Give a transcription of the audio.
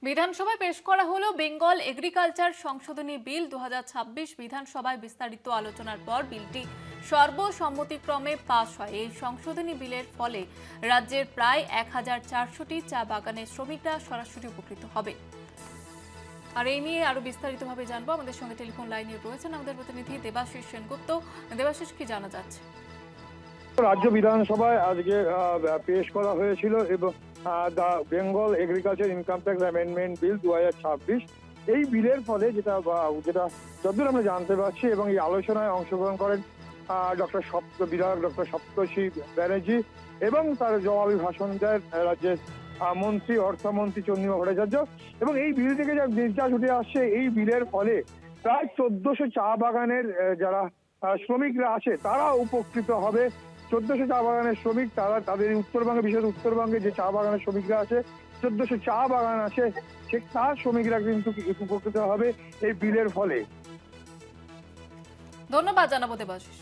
বিধানসভায় পেশ করা হলো বেঙ্গল এগ্রিকালচার সংশোধনী বিল 2026। বিধানসভায় বিস্তারিত আলোচনার পর বিলটি সর্বসম্মতিক্রমে পাস হয়। এই সংশোধনী বিলের ফলে রাজ্যের প্রায় 1400টি চা বাগানের শ্রমিকরা সরাসরি উপকৃত হবে। আর এই নিয়ে আরো বিস্তারিতভাবে জানবো, আমাদের সঙ্গে টেলিফোন লাইনে রয়েছেন আমাদের প্রতিনিধি দেবাশিস সেনগুপ্ত। দেবাশিস, কি জানা যাচ্ছে? রাজ্য বিধানসভায় আজকে পেশ করা হয়েছিল এবং the Bengal agriculture income tax amendment bill 2026। এই বিলের ফলে যেটা যতদূর আমরা জানতে পারছি, এবং এই আলোচনায় অংশগ্রহণ করেন বিধায়ক ডক্টর সপ্তর্ষি ব্যানার্জি, এবং তার জবাবি ভাষণ দেন রাজ্যের মন্ত্রী অর্থমন্ত্রী চন্দ্রিমা ভট্টাচার্য। এবং এই বিল থেকে যা নির্যাস উঠে আসছে, এই বিলের ফলে প্রায় 1400 চা বাগানের যারা শ্রমিকরা আছে তারা উপকৃত হবে। 1400 চা বাগানের শ্রমিক, তাদের উত্তরবঙ্গে, বিশেষ উত্তরবঙ্গে যে চা বাগানের শ্রমিকরা আছে, 1400 চা বাগান আছে, সে তার শ্রমিকরা কিন্তু উপকৃত হবে এই বিলের ফলে। ধন্যবাদ জানাবো দেবাশিস।